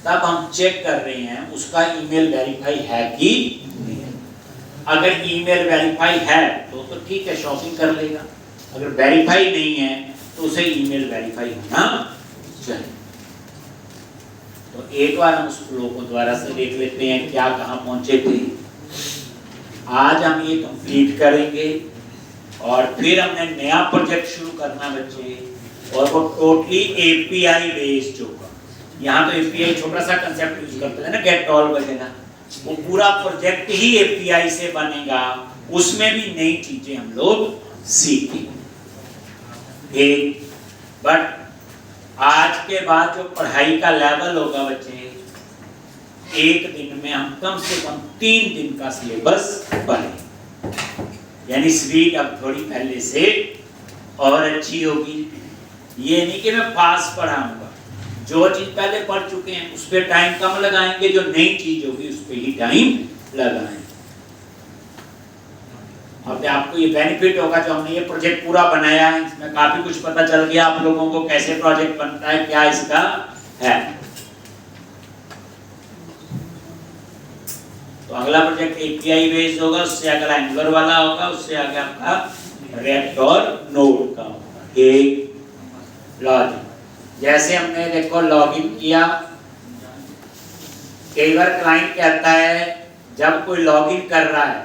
तब हम चेक कर रहे हैं उसका ईमेल वेरीफाई है कि नहीं है। अगर ईमेल वेरीफाई है तो ठीक है, शॉपिंग कर लेगा। अगर वेरीफाई नहीं है तो उसे ईमेल वेरीफाई होना चाहिए। तो एक बार हम उस फ्लो को दोबारा से देख लेते हैं क्या कहाँ पहुंचे थे। आज हम ये कंप्लीट करेंगे और फिर हमने नया प्रोजेक्ट शुरू करना बच्चे, और वो टोटली एपीआई बेस्ड होगा। यहाँ तो एपीआई छोटा सा कंसेप्ट यूज करते हैं ना, गेट ऑल वगैरह, वो पूरा प्रोजेक्ट ही एपीआई से बनेगा। उसमें भी नई चीजें हम लोग सीखेंगे। बट आज के बाद जो पढ़ाई का लेवल होगा बच्चे, एक दिन में हम कम से कम 3 दिन का सिलेबस पढ़ें। यानी स्पीड अब थोड़ी पहले से और अच्छी होगी। ये नहीं कि मैं फास्ट पढ़ाऊंगा, जो चीज पहले पढ़ चुके हैं उस पर टाइम कम लगाएंगे, जो नई चीज होगी उस पर ही टाइम लगाएंगे। अब आपको ये बेनिफिट होगा जो हमने ये प्रोजेक्ट पूरा बनाया है, इसमें काफी कुछ पता चल गया आप लोगों को, कैसे प्रोजेक्ट बनता है, क्या इसका है। तो अगला प्रोजेक्ट एपीआई बेस्ड होगा, उससे अगला एंगुलर वाला होगा, उससे आगे आपका रिएक्ट और नोड का होगा। एक लॉजिन, जैसे हमने देखो लॉगिन किया, कई बार क्लाइंट कहता है जब कोई लॉगिन कर रहा है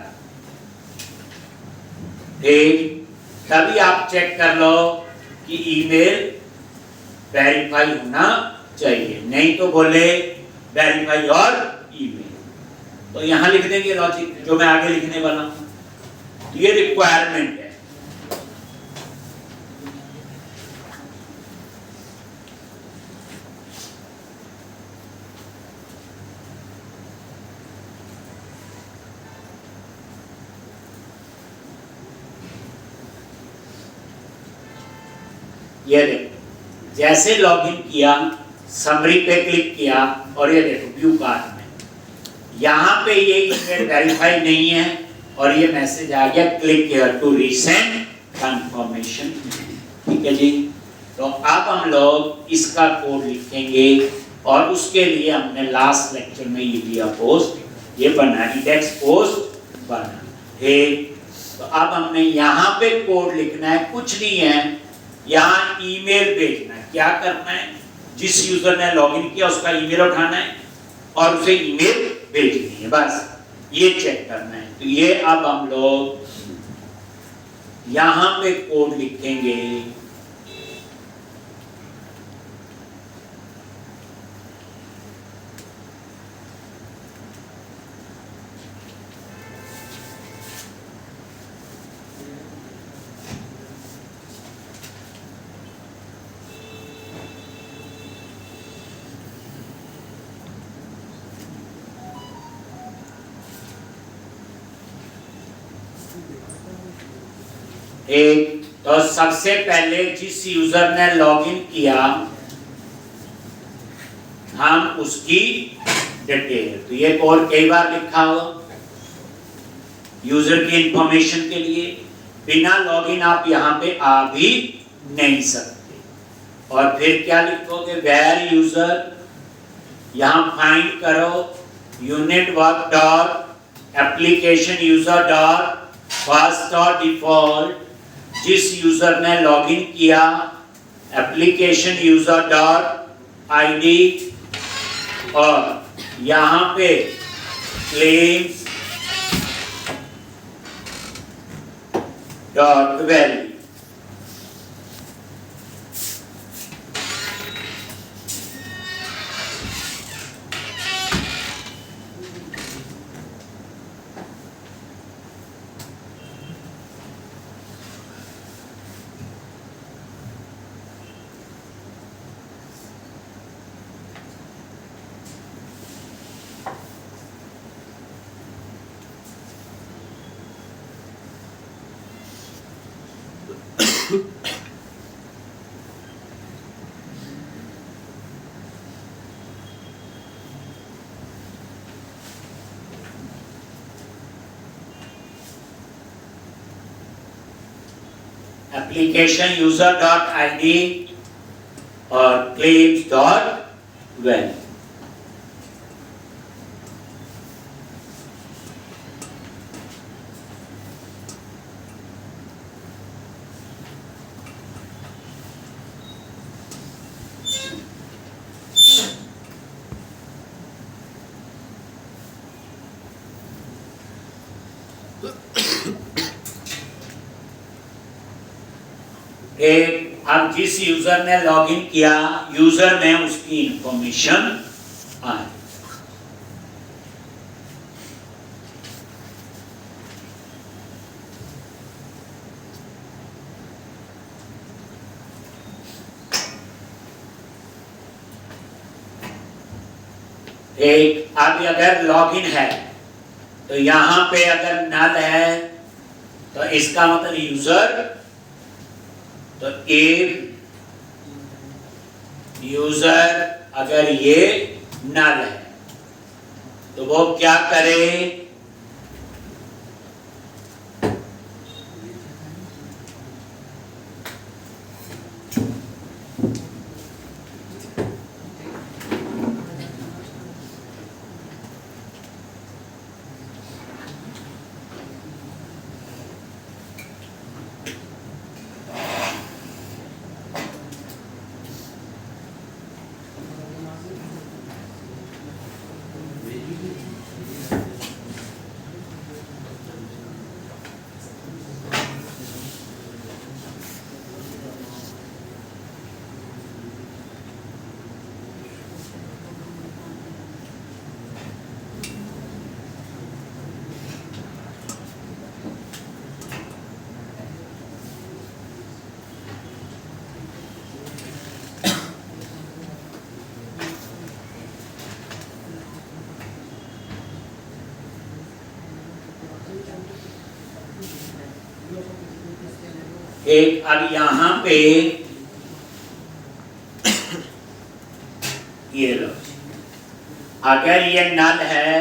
तभी आप चेक कर लो कि ईमेल वेरीफाई होना चाहिए, नहीं तो बोले वेरीफाई और ईमेल। तो यहां लिख देंगे लॉजिक जो मैं आगे लिखने वाला हूं। ये रिक्वायरमेंट है। ये देखो, जैसे लॉगिन किया, समरी पे क्लिक किया और ये देखो व्यू कार्ड में यहाँ पे ये ईमेल वेरीफाई नहीं है और ये मैसेज आ गया click here to resend confirmation. ठीक है जी। तो अब हम लोग इसका कोड लिखेंगे और उसके लिए हमने लास्ट लेक्चर में ये दिया पोस्ट, ये बना इंडेक्स पोस्ट बना है। तो अब हमने यहाँ पे कोड लिखना है, कुछ नहीं है, यहाँ ईमेल भेजना है। क्या करना है, जिस यूजर ने लॉगिन किया उसका ईमेल उठाना है और उसे ईमेल भेजनी है, बस ये चेक करना है। तो ये अब हम लोग यहाँ पे कोड लिखेंगे। एक तो सबसे पहले जिस यूजर ने लॉगिन किया हम उसकी डिटेल, तो ये कोड कई बार लिखा हो यूजर की इंफॉर्मेशन के लिए। बिना लॉगिन आप यहाँ पे आ भी नहीं सकते। और फिर क्या लिखोगे, वेयर यूजर, यहाँ फाइंड करो unit work dot application user dot first और डिफॉल्ट, जिस यूजर ने लॉगिन किया एप्लीकेशन यूजर डॉट आईडी और यहाँ पे claims dot value. Application user dot ID और क्लेम्स डॉट वैल्यू। एक अब जिस यूजर ने लॉगिन किया यूजर में उसकी इंफॉर्मेशन आए। एक अब अगर लॉगिन है तो यहां पे अगर नल है तो इसका मतलब यूजर, तो एक यूजर अगर ये नल है तो वो क्या करे, एक अब यहां पे ये लो, अगर ये नल है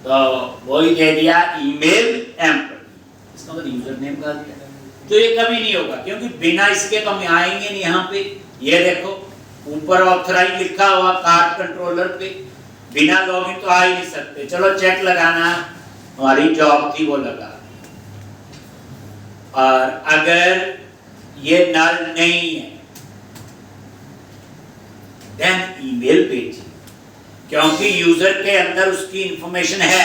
तो वही दे दिया ईमेल एम्प्लॉय, इसका मतलब यूजर नेम का दिया, तो ये कभी नहीं होगा क्योंकि बिना इसके तो हम आएंगे नहीं। यहाँ पे ये देखो ऊपर ऑथराइज लिखा हुआ कार्ड कंट्रोलर पे, बिना लॉगिन तो आ ही नहीं सकते। चलो चेक लगाना हमारी जॉब थी वो लगा, और अगर ये नल नहीं है देन ईमेल भेजिए, क्योंकि यूजर के अंदर उसकी इंफॉर्मेशन है,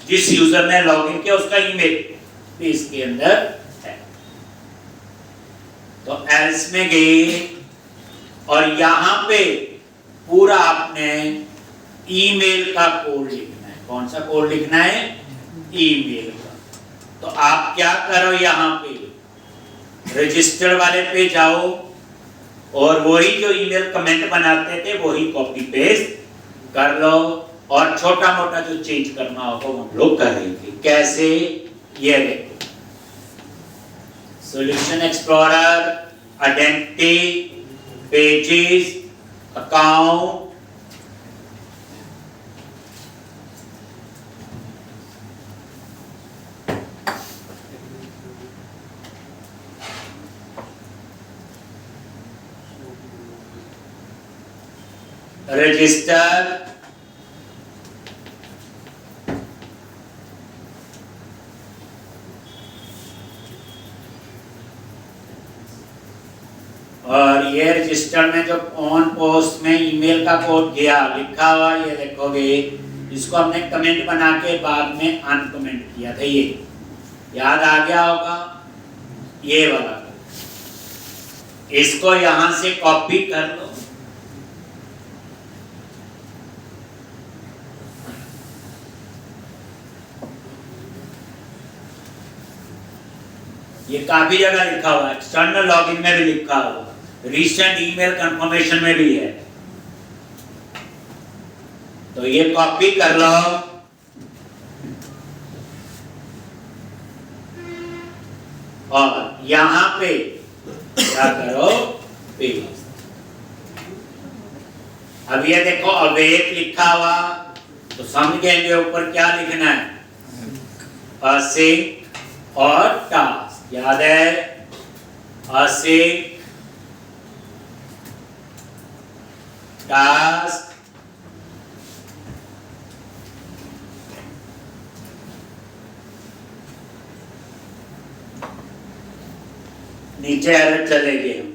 जिस यूजर ने लॉगिन किया उसका ईमेल भी इसके अंदर है। तो एल्स में गए और यहां पे पूरा आपने ईमेल का कोड लिखना है। कौन सा कोड लिखना है? ईमेल का। तो आप क्या करो, यहां पे रजिस्टर वाले पे जाओ और वही जो ईमेल कमेंट बनाते थे वही कॉपी पेस्ट कर लो, और छोटा मोटा जो चेंज करना होगा वो हम लोग करेंगे। कैसे? ये देखो, solution explorer, identity, pages, account, register, और ये रजिस्टर में जो ऑन पोस्ट में ईमेल का कोड गया लिखा हुआ, ये देखोगे, इसको हमने कमेंट बना के बाद में अनकमेंट किया था। ये याद आ गया होगा, ये वाला। इसको यहां से कॉपी कर लो, ये काफी जगह लिखा हुआ है, एक्सटर्नल लॉगिन में भी लिखा हुआ, रीसेंट ईमेल कंफर्मेशन में भी है। तो ये कॉपी कर लो और यहां पे क्या करो, पेस्ट। अब ये देखो अवेट लिखा हुआ, तो समझ गए ऊपर क्या लिखना है, असिंक और टास्क। याद है, असिंक, टास्क, नीचे एरर चलेंगे हम।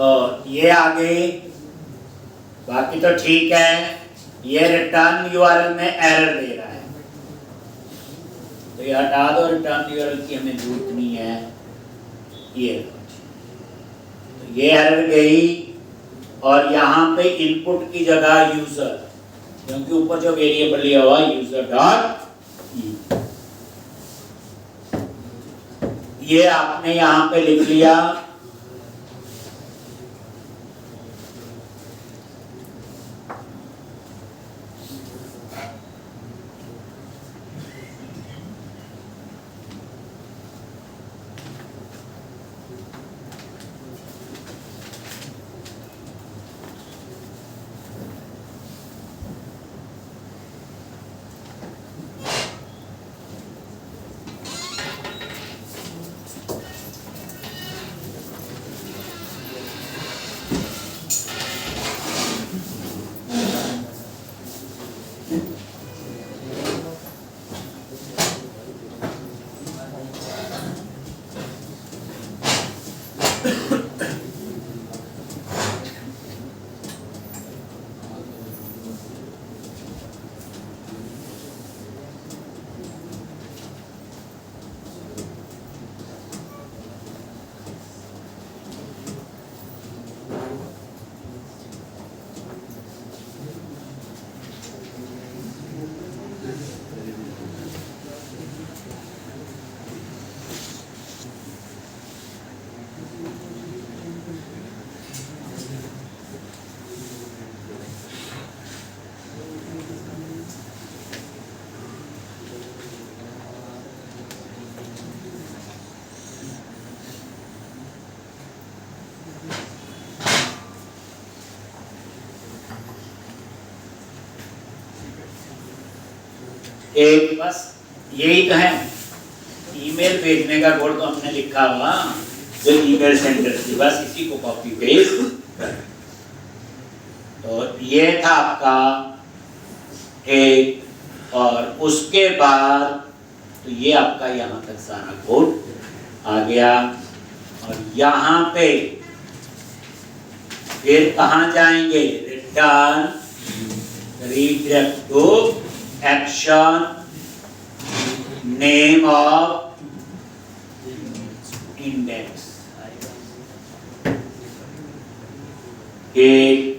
तो ये आगे बाकी तो ठीक है। ये रिटर्न यूआरएल में एरर दे रहा है, तो ये हटा दो, रिटर्न यूआरएल की हमें जरूरत नहीं है। ये तो ये एरर गई, और यहाँ पे इनपुट की जगह यूजर, क्योंकि ऊपर जो वेरिएबल लिया हुआ यूजर डॉट, ये आपने यहाँ पे लिख लिया। एक बस यही तो है, ईमेल भेजने का कोड तो हमने लिखा हुआ जो ईमेल सेंटर थी, बस इसी को कॉपी पेस्ट। तो ये था आपका एक, और उसके बाद तो ये आपका यहाँ तक सारा कोड आ गया। और यहाँ पे फिर कहाँ जाएंगे, return redirect to action name of index. एक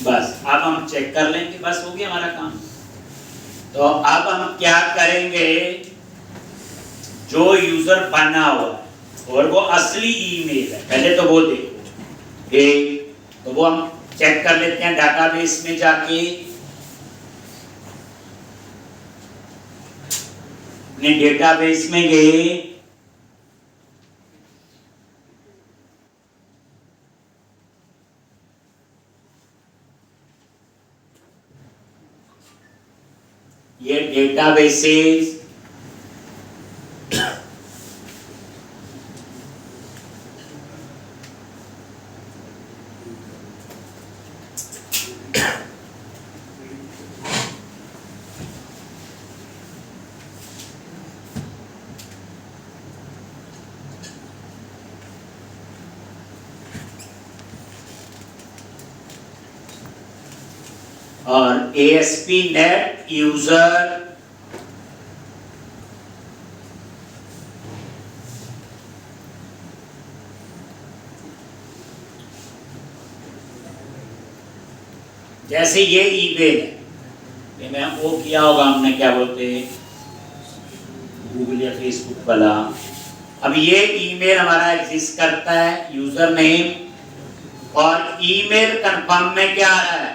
बस अब हम चेक कर लेंगे, बस हो गया हमारा काम। तो अब हम क्या करेंगे, जो यूजर बना हुआ है और वो असली ईमेल है, पहले तो वो देखो। ठीक, तो वो हम चेक कर लेते हैं डाटाबेस में जाके। अपने डेटाबेस में गए, ये डेटाबेसेस और ASP.NET यूजर जैसे ये ईमेल है, ये मैं वो किया होगा हमने, क्या बोलते हैं, गूगल या फेसबुक वाला। अब ये ईमेल हमारा एग्जिस्ट करता है, यूजर नेम, और ईमेल कंफर्म में क्या आ रहा है,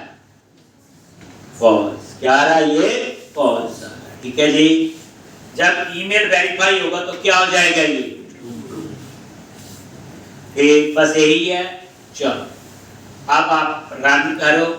फॉल्स। क्या आ रहा है, ये फॉल्स आ रहा है। ठीक है जी। जब ईमेल वेरीफाई होगा तो क्या हो जाएगा, ये एक, बस यही है। चलो अब आप रन करो।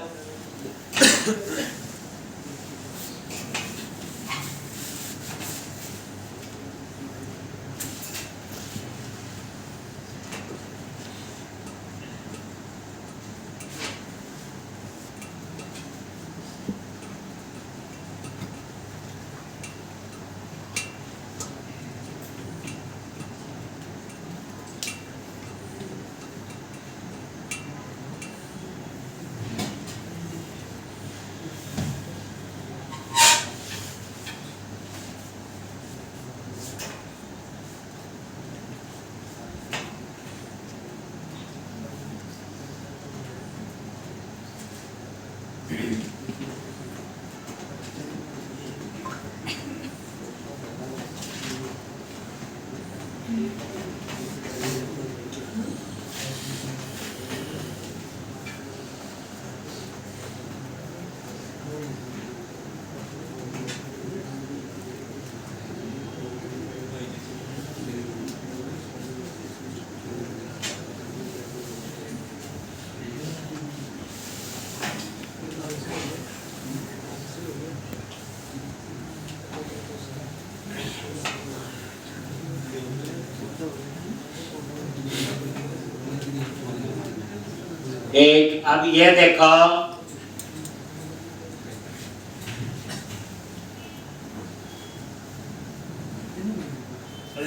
एक अब ये देखो,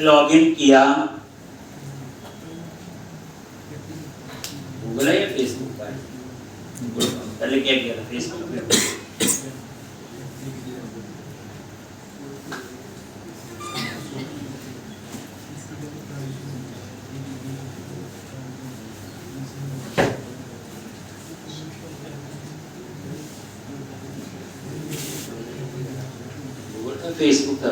लॉगिन किया, गूगल है या फेसबुक पर? पहले क्या किया था? फेसबुक पे। फेसबुक था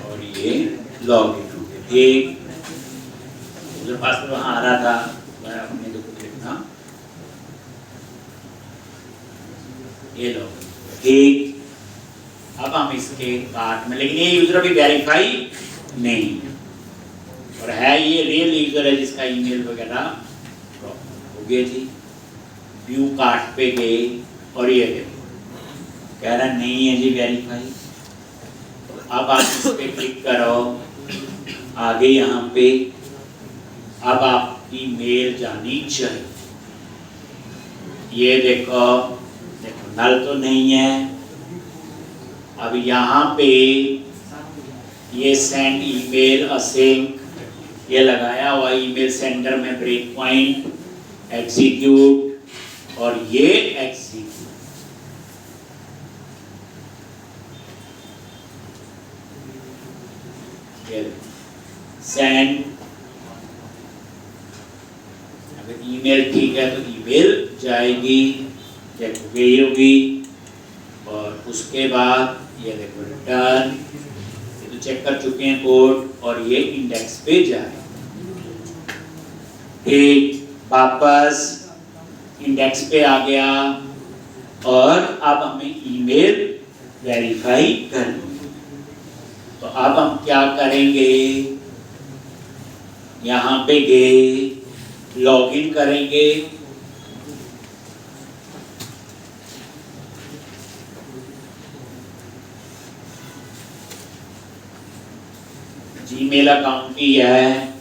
और ये लॉग इन हो गया। ठीक, मुझे पास में वहां आ रहा था, मैं अपने को लिखना, ये लॉग इन। ठीक, अब हम इसके कार्ट में, लेकिन ये यूजर अभी वेरीफाई नहीं है और है ये रियल यूजर है जिसका ईमेल वगैरह हो गई थी। व्यू कार्ट पे गए और ये देखो कह रहा नहीं है जी वेरीफाई। अब आप इस पे क्लिक करो, आगे यहाँ पे अब आपकी मेल जानी चाहिए। ये देखो नल तो नहीं है। अब यहाँ पे ये सेंड ईमेल असिंक ये लगाया हुआ, ईमेल सेंडर में ब्रेक पॉइंट एग्जीक्यूट और ये एग्जीक्यूट। सेंड, अगर ईमेल ठीक है तो ईमेल जाएगी, चेक गई होगी और उसके बाद ये देखो रिटर्न, ये तो चेक कर चुके हैं कोड और ये इंडेक्स पे जाए। ठीक, वापस इंडेक्स पे आ गया और अब हमें ईमेल वेरीफाई करनी है। तो अब हम क्या करेंगे, यहाँ पे गए, लॉगिन करेंगे। जीमेल अकाउंट ही है,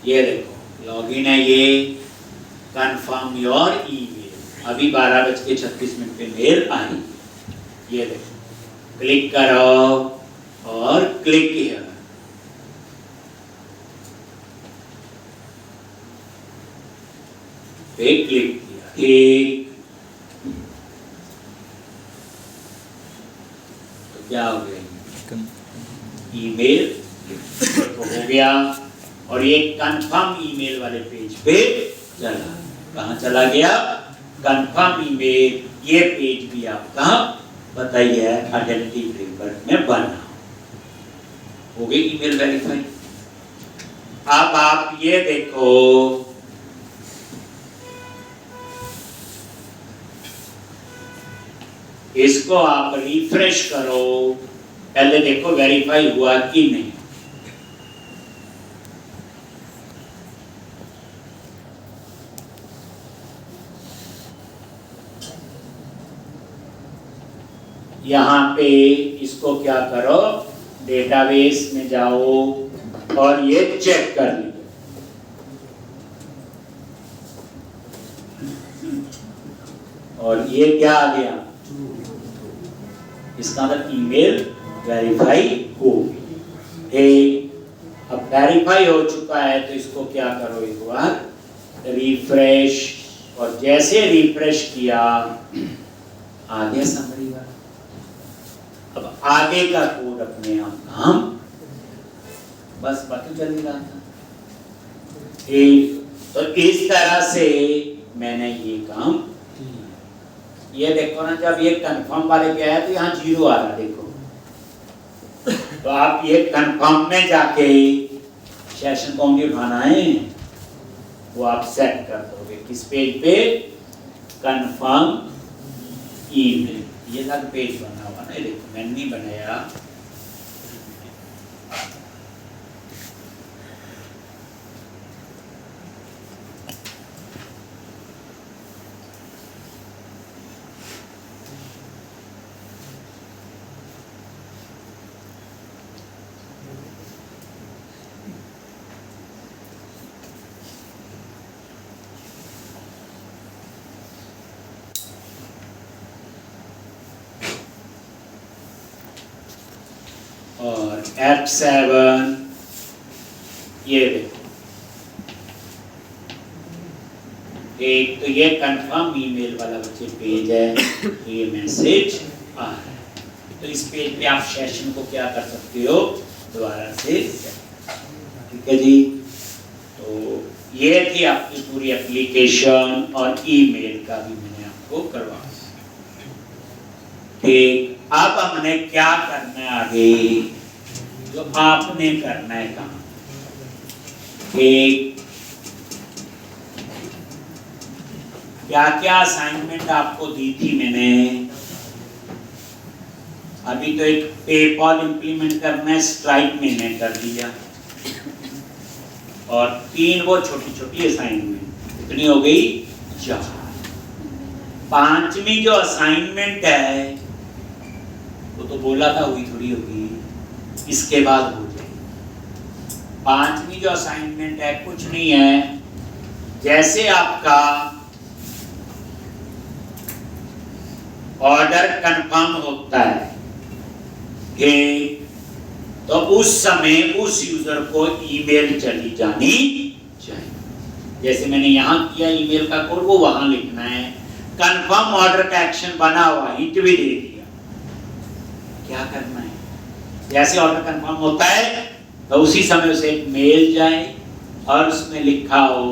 ये देखो लॉगिन है, ये कंफर्म योर ईमेल। अभी 12:36 पे मेल आई। ये देखो क्लिक करो और क्लिक किया, पे क्लिक किया। ठीक, तो क्या हो गया, ईमेल तो हो गया और ये कंफर्म ईमेल वाले पेज पे चला। कहाँ चला गया, कंफर्म ईमेल। ये पेज भी आपका बताइए आइडेंटिटी फ्रेमवर्क में बना हो गई ईमेल वेरीफाई। अब आप ये देखो, इसको आप रिफ्रेश करो, पहले देखो वेरीफाई हुआ कि नहीं। यहाँ पे इसको क्या करो, डेटाबेस में जाओ और ये चेक कर लीजिए। और ये क्या आ गया, इसका मतलब ईमेल वेरीफाई हो गई। अब वेरीफाई हो चुका है तो इसको क्या करो, एक बार रिफ्रेश, और जैसे रिफ्रेश किया आ गया समरी वाला। अब आगे का कोड अपने आप काम बस पता चल रहा था। तो इस तरह से मैंने ये काम किया। ये देखो ना, जब ये कंफर्म वाले पे आया तो यहाँ 0 आ रहा, देखो। तो आप ये कंफर्म में जाके सेशन कौन भी उठाना है वो आप सेट कर दोगे किस पेज पे, कंफर्म ईमेल। ये अलग पेज बना हुआ ना, देखो मैंने नहीं बनाया। और F7 ये देखो, एक तो ये कंफर्म ईमेल वाला बच्चे पेज है, तो ये मैसेज आ रहा है। तो इस पेज पे आप सेशन को क्या कर सकते हो, दोबारा से, ठीक है जी। तो ये थी आपकी पूरी एप्लीकेशन, और ईमेल का भी मैंने आपको करवा। ठीक, अब हमने क्या करना है आगे, जो आपने करना है काम। एक क्या क्या असाइनमेंट आपको दी थी मैंने, अभी तो एक पेपॉल इंप्लीमेंट करना है, स्ट्राइक मैंने कर दिया, और 3 वो छोटी छोटी असाइनमेंट, कितनी हो गई, 4। 5वीं जो असाइनमेंट है वो तो बोला था हुई थोड़ी होगी, इसके बाद हो जाएगी। 5वीं जो असाइनमेंट है कुछ नहीं है, जैसे आपका ऑर्डर कंफर्म होता है तो उस समय उस यूजर को ईमेल चली जानी चाहिए। जैसे मैंने यहां किया, ईमेल का कोड वो वहां लिखना है। कंफर्म ऑर्डर का एक्शन बना हुआ, हिंट भी दे दिया, क्या करना है, जैसे ऑर्डर कंफर्म होता है तो उसी समय उसे एक मेल जाए और उसमें लिखा हो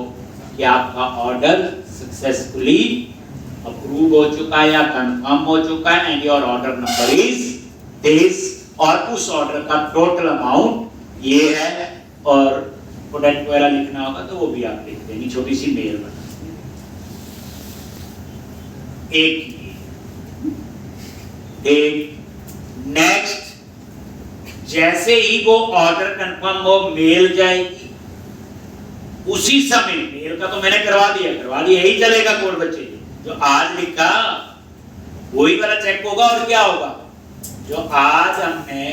कि आपका ऑर्डर सक्सेसफुली अप्रूव हो चुका है या कंफर्म हो चुका है, and your order number is this, और उस ऑर्डर का टोटल अमाउंट ये है, और प्रोडक्ट वगैरह लिखना होगा तो वो भी आप लिख देंगे, छोटी सी मेल बना एक। नेक्स्ट, जैसे ही वो ऑर्डर कंफर्म हो मेल जाएगी, उसी समय, मेल का तो मैंने करवा दिया, यही चलेगा कोड बच्चे, जो आज लिखा वही वाला चेक होगा, और क्या होगा, जो आज हमने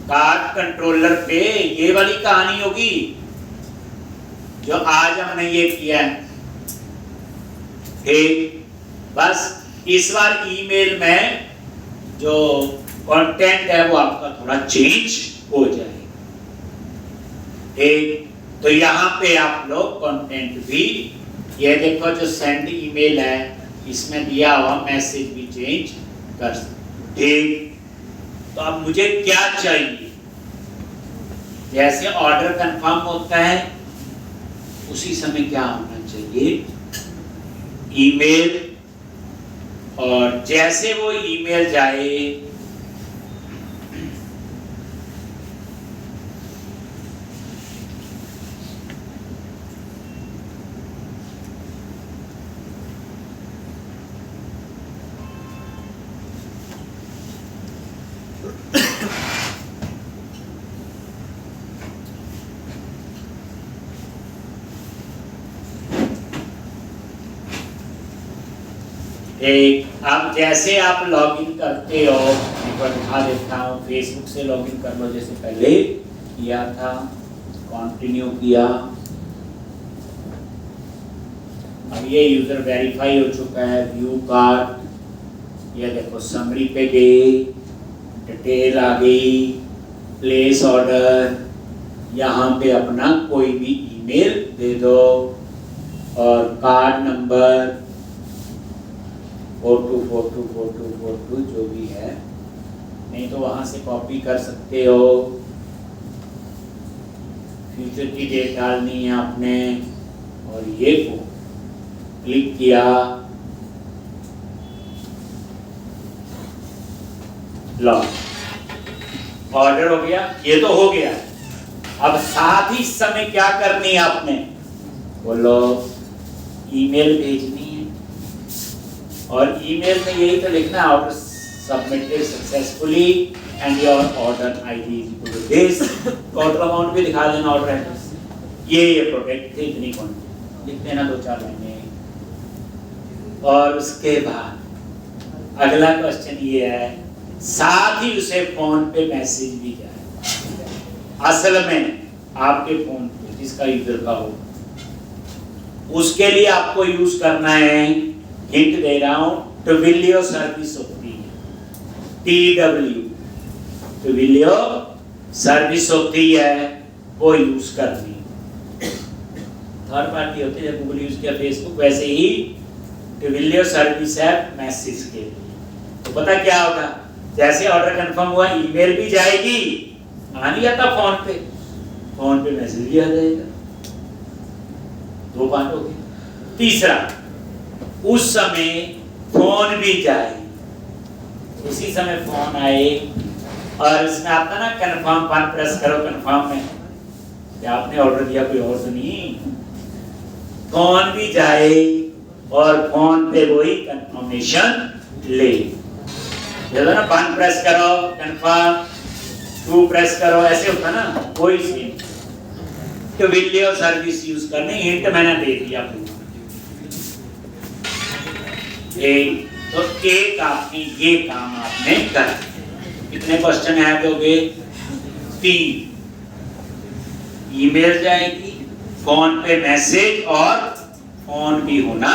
कार्ड कंट्रोलर पे ये वाली कहानी होगी, जो आज हमने ये किया है। ठीक, बस इस बार ईमेल में जो कंटेंट है वो आपका थोड़ा चेंज हो जाएगा। ठीक, तो यहाँ पे आप लोग कंटेंट भी, ये देखो जो सेंड ईमेल है इसमें दिया हुआ मैसेज भी चेंज कर सकते। ठीक, तो अब मुझे क्या चाहिए, जैसे ऑर्डर कंफर्म होता है उसी समय क्या होना चाहिए, ईमेल, और जैसे वो ईमेल जाए अब जैसे आप लॉगिन करते हो, एक बार दिखा देता हूँ, फेसबुक से लॉगिन कर लो जैसे पहले किया था, कंटिन्यू किया, अब ये यूजर वेरीफाई हो चुका है, व्यू कार्ड, ये देखो समरी पे गए, डिटेल आ गई, प्लेस ऑर्डर, यहाँ पे अपना कोई भी ईमेल दे दो और कार्ड नंबर 42424242 जो भी है, नहीं तो वहाँ से कॉपी कर सकते हो। फ्यूचर की डेट डालनी है आपने और ये को क्लिक किया, लॉग ऑर्डर हो गया। ये तो हो गया। अब साथ ही समय क्या करनी है आपने, बोलो ईमेल भेजनी है और ईमेल में यही तो लिखना है, order submitted successfully and your order ID is equal to this. Total amount भी दिखा देना, ऑर्डर एड्रेस, ये प्रोडक्ट थे, इतनी क्वांटिटी लिख देना 2-4 महीने। और उसके बाद अगला क्वेश्चन ये है, साथ ही उसे फोन पे मैसेज भी जाए, असल में आपके फोन पे जिसका यूजर का हो, उसके लिए आपको यूज करना है, हिंट दे रहा हूं, ट्विलियो सर्विस होती है, TW ट्विलियो सर्विस होती है, वो यूज करनी। थर्ड पार्टी होती है, जब गूगल यूज किया फेसबुक, वैसे ही ट्विलियो सर्विस है मैसेज के लिए। तो पता क्या होगा, जैसे ऑर्डर कंफर्म हुआ ईमेल भी जाएगी, आ नहीं जाता फोन पे मैसेज भी आ जाएगा। 2 बात हो गई। तीसरा, उस समय फोन भी जाए, उसी समय फोन आए और इसमें आता ना कंफर्म, बटन प्रेस करो कंफर्म में, क्या आपने ऑर्डर दिया कोई और तो नहीं, फोन भी जाए और फोन पे वही कंफर्मेशन ले। जैसे ना 1 प्रेस करो कंफर्म, 2 प्रेस करो, ऐसे होता ना, कोई सेम। तो वीडियो सर्विस यूज करने, हिंट मैंने दे दिया आपको। तो एक आपने ये काम आपने कर, कितने क्वेश्चन ऐड हो गए, 3। ईमेल जाएगी, फोन पे मैसेज और फोन भी होना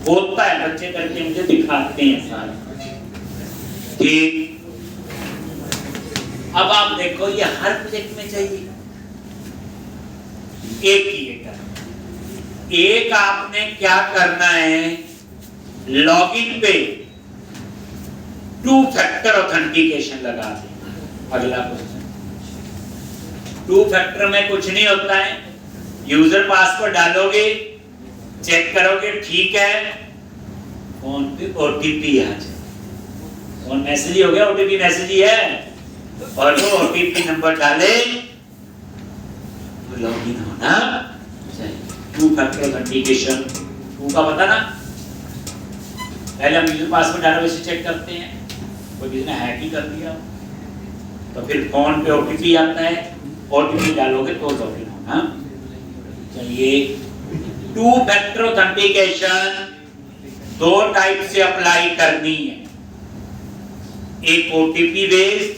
होता है, बच्चे करके मुझे दिखाते हैं सारे। ठीक, अब आप देखो ये हर प्रोजेक्ट में चाहिए, एक ही करना। एक आपने क्या करना है, लॉगिन पे 2 फैक्टर ऑथेंटिकेशन लगा देना। अगला क्वेश्चन, 2 फैक्टर में कुछ नहीं होता है, यूजर पासवर्ड डालोगे, चेक करोगे ठीक है, फोन पे ओटीपी आ जाए, फोन मैसेज ही हो गया, ओटीपी मैसेज ही है, और वो ओटीपी नंबर डाले तो लॉगिन होना चाहिए। 2 फैक्टर ऑथेंटिकेशन, 2 का पता ना, पहले हम यूजर पासवर्ड डालो, इसे चेक करते हैं, कोई किसी ने हैक ही कर दिया तो फिर फोन पे ओटीपी आता है, ओटीपी डालोगे तो लॉगिन होना चाहिए। 2 फैक्टर ऑथेंटिकेशन 2 टाइप से अप्लाई करनी है, एक ओटीपी बेस्ड,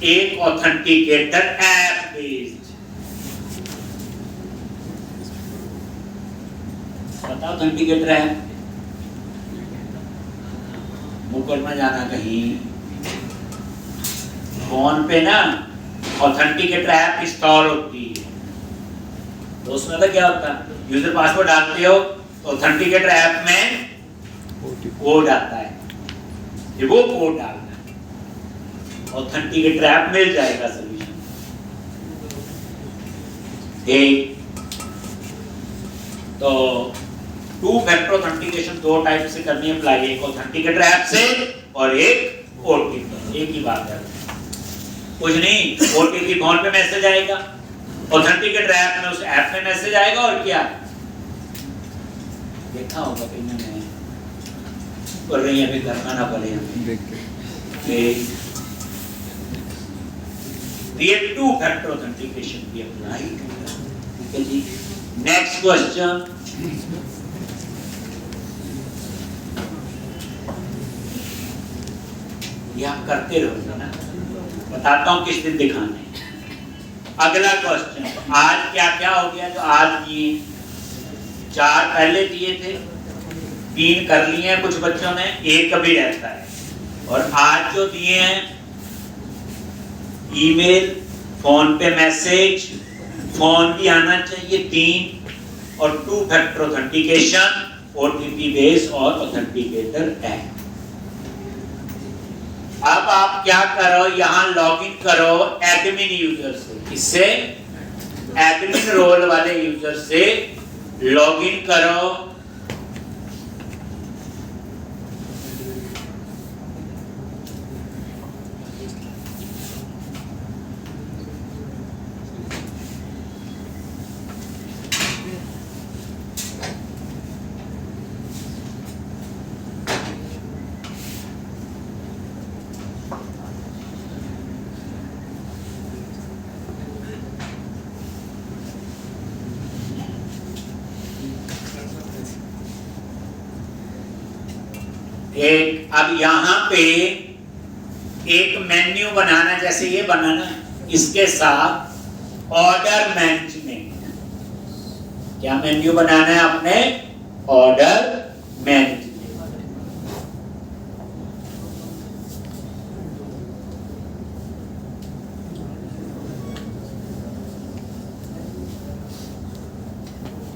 एक ऑथेंटिकेटर ऐप बेस्ड। बताओ ऑथेंटिकेटर है, मुकुल में जाना कहीं, फोन पे ना ऑथेंटिकेटर ऐप इंस्टॉल होती है, तो उसमें तो क्या होता है, यूजर पासवर्ड डालते हो तो ऑथेंटिकेटर ऐप में कोड आता है, ये वो कोड डालना है, ऑथेंटिकेटर ऐप मिल जाएगा सोल्यूशन। ठीक, तो 2 फैक्टर ऑथेंटिकेशन 2 टाइप से करनी है अप्लाई, एक ऑथेंटिकेटर ऐप से और एक ओटीपी, एक ही बात है, कुछ नहीं। ओटीपी फोन पे मैसेज आएगा, ऑथेंटिकेटर ऐप में उस ऐप में मैसेज आएगा, और क्या देखा होगा कहीं मैंने कर रही है, अभी करना ना पड़े हमें। ये 2 फैक्टर ऑथेंटिकेशन की अप्लाई, ठीक है जी। नेक्स्ट क्वेश्चन, ये आप करते रहोगे ना, बताता हूं किस दिन दिखाने। अगला क्वेश्चन, आज क्या क्या हो गया जो आज किए, 4 पहले दिए थे, 3 कर लिए हैं कुछ बच्चों ने, एक अभी रहता है। और आज जो दिए हैं ईमेल, फोन पे मैसेज, फोन भी आना चाहिए 3, और 2 फैक्टर ऑथेंटिकेशन, ओटीपी बेस और ऑथेंटिकेटर है। अब आप क्या करो, यहां लॉगिन करो एडमिन यूजर से, इससे एडमिन रोल वाले यूजर से लॉगिन करो। अब यहां पे एक मेन्यू बनाना, जैसे ये बनाना, इसके साथ ऑर्डर मैनेजमेंट। क्या मेन्यू बनाना है आपने? Order management.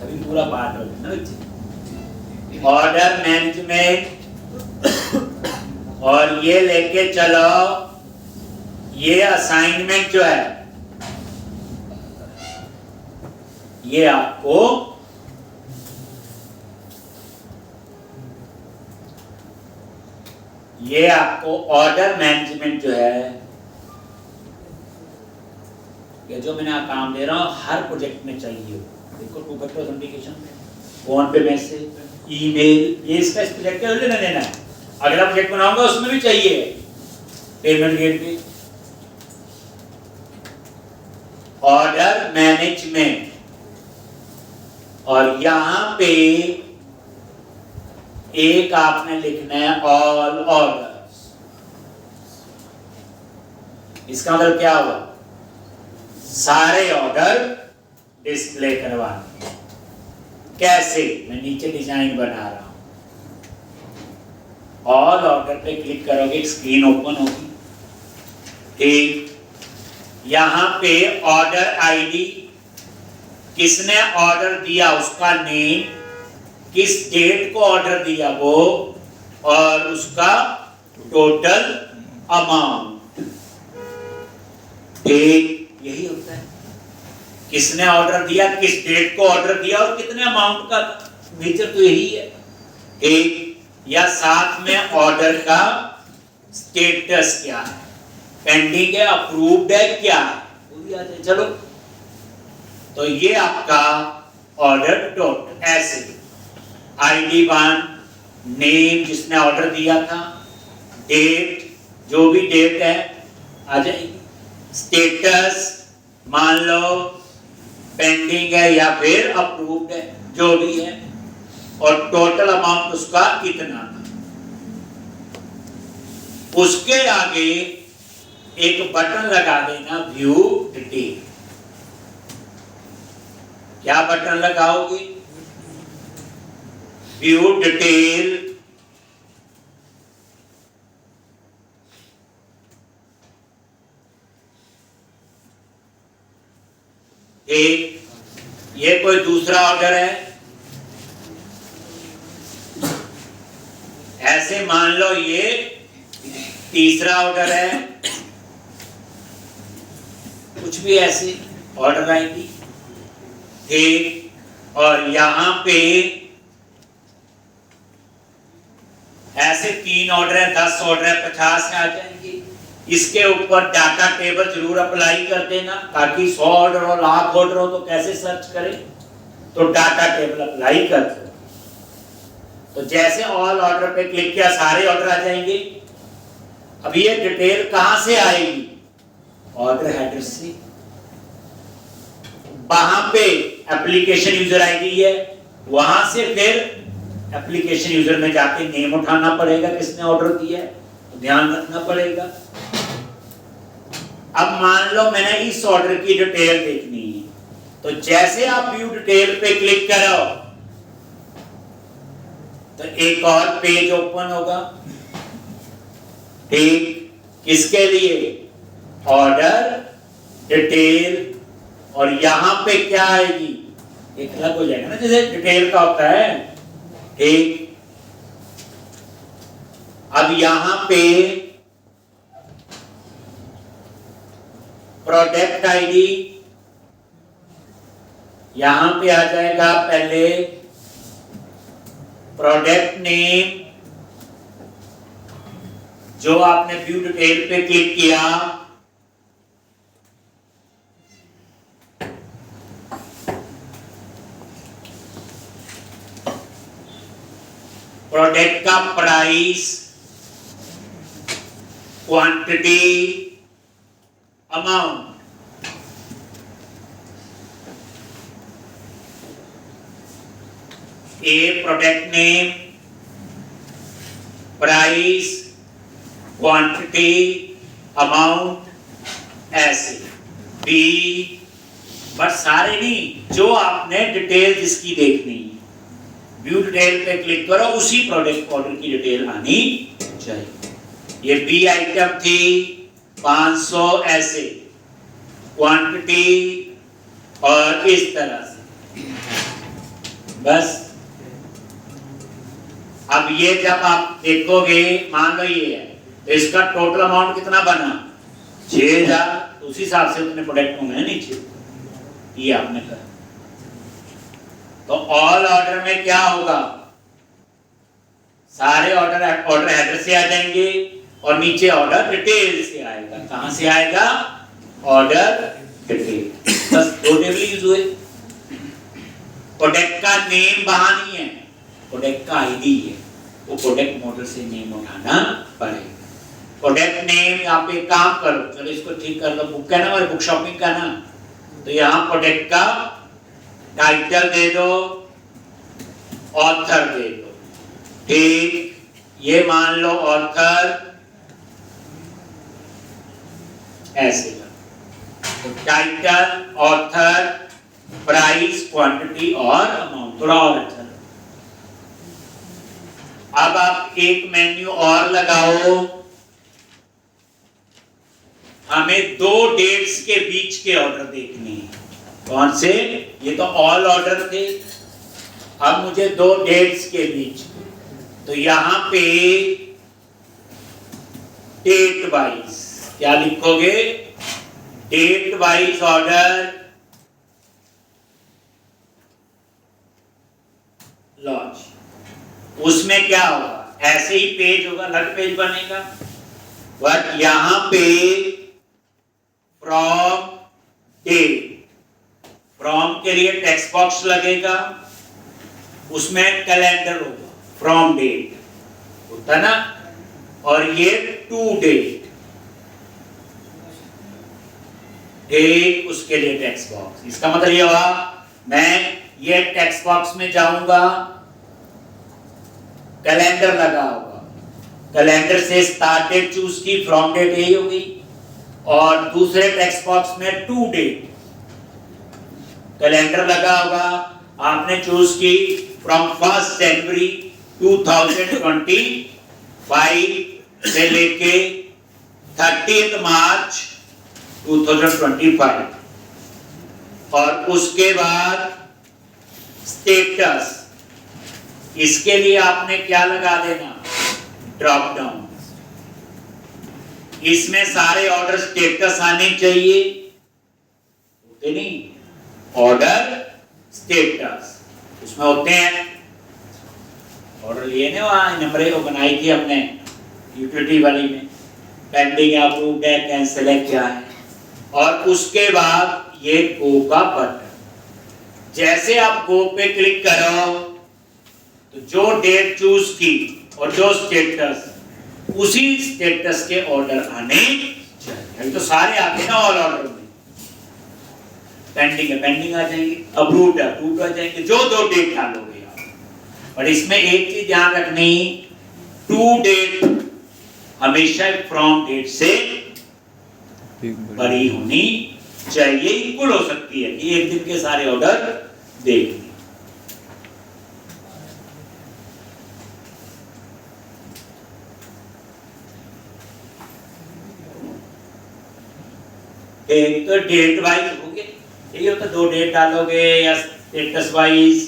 अभी पूरा पार्ट हो गया ना, ऑर्डर मैनेजमेंट। और ये लेके चलो, ये असाइनमेंट जो है ये आपको ऑर्डर मैनेजमेंट जो है, ये जो मैंने काम दे रहा हूं हर प्रोजेक्ट में चाहिए। देखो 2 फैक्टर ऑथेंटिकेशन, फोन पे मैसेज, ईमेल, ये इसका इस प्रोजेक्ट का लेना देना है। अगला प्रोजेक्ट बनाऊंगा उसमें भी चाहिए पेमेंट गेटवे, ऑर्डर मैनेजमेंट। और यहां पे एक आपने लिखना है ऑल ऑर्डर्स। इसका मतलब क्या हुआ? सारे ऑर्डर डिस्प्ले करवाने। कैसे? मैं नीचे डिजाइन बना रहा हूं। ऑल ऑर्डर पे क्लिक करोगे, एक स्क्रीन ओपन होगी। ठीक, यहां पे ऑर्डर आईडी, किसने ऑर्डर दिया उसका नेम, किस डेट को ऑर्डर दिया वो, और उसका टोटल अमाउंट। ठीक, यही होता है। किसने ऑर्डर दिया, किस डेट को ऑर्डर दिया और कितने अमाउंट का, नेचर तो यही है। ठीक, या साथ में ऑर्डर का स्टेटस क्या है, पेंडिंग है, अप्रूव्ड है, क्या है, वो भी आ जाए। चलो, तो ये आपका ऑर्डर टोटल। ऐसे आईडी 1, नेम जिसने ऑर्डर दिया था, डेट जो भी डेट है आ जाएगी, स्टेटस मान लो पेंडिंग है या फिर अप्रूव्ड है, जो भी है, और टोटल अमाउंट उसका कितना था। उसके आगे एक बटन लगा देना, व्यू डिटेल। क्या बटन लगाओगे? View detail. एक ये कोई दूसरा ऑर्डर है, ऐसे मान लो ये तीसरा ऑर्डर है, कुछ भी ऐसे ऑर्डर आएगी। ठीक, और यहां पे ऐसे 3 ऑर्डर है, 10 ऑर्डर है, 50 आ जाएंगे। इसके ऊपर डाटा टेबल जरूर अप्लाई कर देना, ताकि 100 ऑर्डर हो, 1,00,000 ऑर्डर हो तो कैसे सर्च करें, तो डाटा टेबल अप्लाई कर दो। तो जैसे ऑल ऑर्डर पे क्लिक किया, सारे ऑर्डर आ जाएंगे। अब ये डिटेल कहां से आएगी? ऑर्डर हेडर से। वहां पे एप्लीकेशन यूजर आईडी है, वहां से फिर एप्लीकेशन यूजर में जाके नेम उठाना पड़ेगा, किसने ऑर्डर दिया है, तो ध्यान रखना पड़ेगा। अब मान लो मैंने इस ऑर्डर की डिटेल देखनी है, तो जैसे आप व्यू डिटेल पे क्लिक करो, तो एक और पेज ओपन होगा, ठीक, किसके लिए? ऑर्डर डिटेल, और यहां पे क्या आएगी? एक अलग हो जाएगा ना, जैसे डिटेल का होता है, ठीक। अब यहां पे प्रोडक्ट आईडी, यहां पे आ जाएगा पहले प्रोडक्ट नेम, जो आपने व्यू डिटेल पे क्लिक किया, प्रोडक्ट का price, quantity, amount, A product name, price, quantity, amount, ऐसे। बी, बस सारे नहीं, जो आपने डिटेल जिसकी देखनी है, व्यू डिटेल पे क्लिक करो, उसी प्रोडक्ट ऑर्डर की डिटेल आनी चाहिए। ये बी आइटम थी 500, ऐसे क्वांटिटी और इस तरह से, बस। अब ये जब आप देखोगे, मान लो ये है, तो इसका टोटल अमाउंट कितना बना? 6000, उसी हिसाब से उतने प्रोडक्ट होंगे नीचे, ये आपने कहा। तो ऑल ऑर्डर में क्या होगा? सारे ऑर्डर हेडर से आ जाएंगे और नीचे ऑर्डर डिटेल से आएगा। कहां से आएगा? Order detail. बस 2 टेबल यूज हुए। प्रोडक्ट का नेम वहां नहीं है, प्रोडक्ट का आईडी है, वो प्रोडक्ट मॉडल से नेम उठाना पड़ेगा। प्रोडक्ट नेम, आप एक काम करो, चलो इसको ठीक कर लो, बुक का ना, और बुक शॉपिंग का ना, तो यहाँ प्रोडक्ट का टाइटल दे दो, ऑथर दे दो, ठीक। ये मान लो ऑथर, ऐसे तो टाइटल, ऑथर, प्राइस, क्वांटिटी और अमाउंट, थोड़ा और अच्छा। अब आप एक मेन्यू और लगाओ, हमें 2 डेट्स के बीच के ऑर्डर देखने हैं। कौन से? ये तो ऑल ऑर्डर थे, अब मुझे 2 डेट्स के बीच, तो यहां पे डेट वाइज क्या लिखोगे? Date wise order launch. उसमें क्या होगा? ऐसे ही पेज होगा, अलग पेज बनेगा, बट यहां पे फ्रॉम डेट, फ्रॉम के लिए टेक्स्ट बॉक्स लगेगा, उसमें कैलेंडर होगा, फ्रॉम डेट होता ना, और ये टू डेट, डेट उसके लिए टेक्स्ट बॉक्स। इसका मतलब ये हुआ, मैं ये टेक्स्ट बॉक्स में जाऊंगा, कैलेंडर लगा होगा, कैलेंडर से स्टार्ट डेट चूज की, फ्रॉम डेट यही होगी, और दूसरे टेक्स्ट बॉक्स में टू डेट, कैलेंडर लगा होगा, आपने चूज की फ्रॉम 1 जनवरी 2025 से लेके 30 मार्च 2025, और उसके बाद स्टेटस, इसके लिए आपने क्या लगा देना? Drop down. इसमें सारे ऑर्डर स्टेटस आने चाहिए, होते नहीं, ऑर्डर स्टेटस उसमें होते हैं। ऑर्डर लिए ना, वहां नंबर को बनाई थी हमने यूटिलिटी वाली में, पेंडिंग, अप्रूव्ड है, कैंसिल है, क्या है, और उसके बाद ये गो का बटन। जैसे आप गो पे क्लिक करो तो जो डेट चूज की और जो स्टेटस, उसी स्टेटस के ऑर्डर आने चाहिए। तो सारे आते ना ऑल ऑर्डर में, पेंडिंग है, पेंडिंग आ जाएंगे, अप्रूव्ड है, अप्रूव्ड आ जाएंगे, जो 2 डेट डालोगे आप। और इसमें एक चीज ध्यान रखनी, टू डेट हमेशा फ्रॉम डेट से बड़ी होनी चाहिए, इक्वल हो सकती है कि एक दिन के सारे ऑर्डर देख। एक तो डेट वाइज हो गया, यही होता 2 डेट डालोगे या स्टेटस वाइज,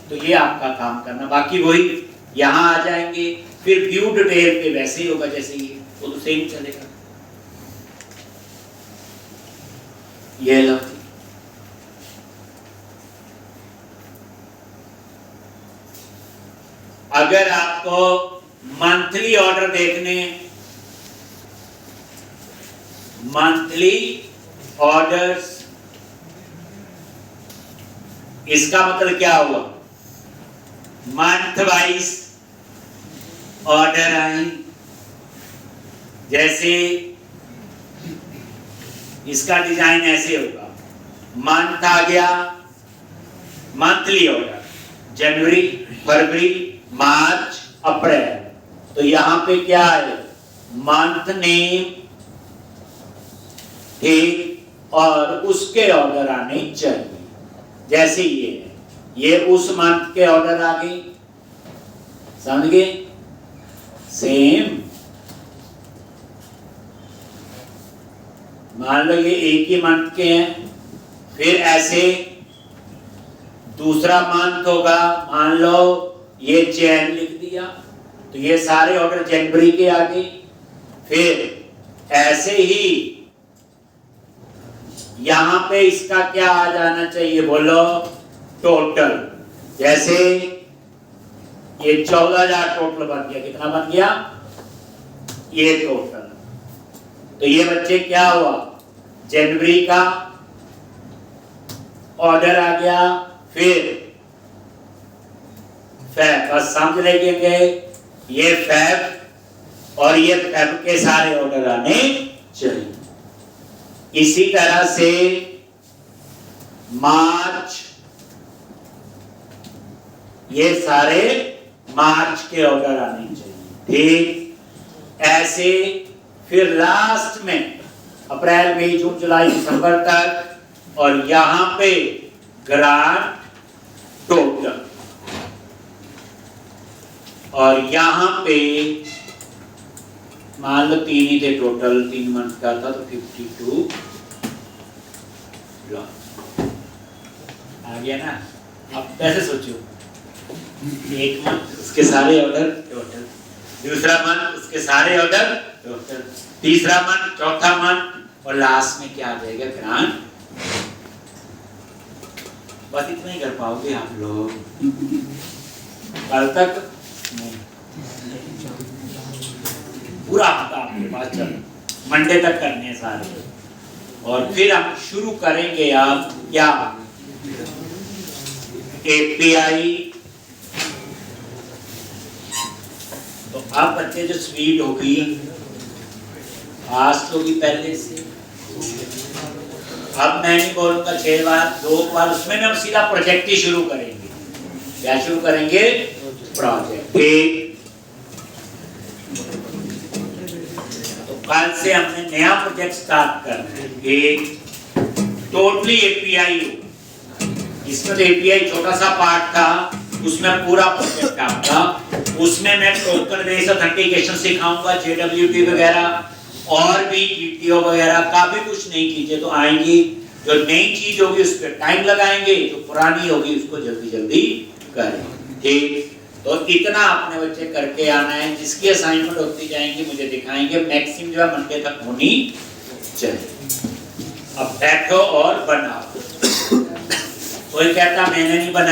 तो ये आपका काम करना, बाकी वही यहाँ आ जाएंगे। फिर व्यू डिटेल पे वैसे ही होगा जैसे ये, वो तो सेम चलेगा। ये लो, अगर आपको मंथली ऑर्डर देखने, मंथली ऑर्डर्स, इसका मतलब क्या हुआ, मंथ वाइज ऑर्डर आए। जैसे इसका डिजाइन ऐसे होगा, मंथ आ गया, मंथली ऑर्डर जनवरी, फरवरी, मार्च, अप्रैल, तो यहां पे क्या है, मंथ नेम, ठीक, और उसके ऑर्डर आने चाहिए। जैसे ये है, ये उस मंथ के ऑर्डर आ गए, समझ गए, सेम। मान लो ये एक ही मंथ के हैं, फिर ऐसे दूसरा मंथ होगा, मान लो ये जैन लिख दिया, तो ये सारे ऑर्डर जनवरी के आ गए। फिर ऐसे ही यहां पे इसका क्या आ जाना चाहिए, बोलो, टोटल। जैसे ये 14,000 टोटल बन गया, कितना बन गया, ये टोटल। तो ये बच्चे क्या हुआ, जनवरी का ऑर्डर आ गया, फिर फैब, बस समझ लेंगे, ये फैब और ये फैब के सारे ऑर्डर आने चाहिए। इसी तरह से मार्च, ये सारे मार्च के ऑर्डर आने चाहिए, ठीक। ऐसे फिर लास्ट में अप्रैल, मई, जून, जुलाई, दिसंबर तक, और यहां पे ग्रांड टोटल, और यहां पे मान लो 3 ही थे टोटल, 3 मंथ का था, तो 52 आ गया ना। अब कैसे सोचो, एक मंथ उसके सारे ऑर्डर टोटल, दूसरा मंथ उसके सारे ऑर्डर टोटल, तीसरा मंथ, चौथा मंथ, और लास्ट में क्या आ जाएगा, ग्रांड। बस इतना ही कर पाओगे आप लोग, कल तक नहीं, पूरा हफ्ता आपके पास चलो, मंडे तक करने हैं सारे। और फिर हम शुरू करेंगे आप क्या, एपीआई। तो आप बच्चे जो स्पीड होगी, आज तो भी पहले से, अब मैं नहीं बोलूंगा 6 बार, 2 बार, उसमें हम सीधा प्रोजेक्ट ही शुरू करेंगे। क्या शुरू करेंगे, प्रोजेक्ट। तो कल से हमने नया प्रोजेक्ट स्टार्ट करना है, एक टोटली एपीआई हो। इसमें तो एपीआई छोटा सा पार्ट था, उसमें पूरा प्रोजेक्ट आपका, उसमें मैं टोकन बेस्ड ऑथेंटिकेशन सिखाऊंगा, जेडब्ल्यूटी वगैरह, और भी जीटीओ वगैरह, काफी कुछ नई चीजें तो आएंगी। जो नई चीज होगी उस पर टाइम लगाएंगे, जो पुरानी होगी उसको जल्दी जल्दी करें, ठीक। तो इतना अपने बच्चे करके आना है, जिसकी असाइनमेंट होती जाएंगी मुझे दिखाएंगे, मैक्सिमम जो है मंडे तक होनी चाहिए। अब बैठो और बनाओ। कोई कहता मैंने नहीं बना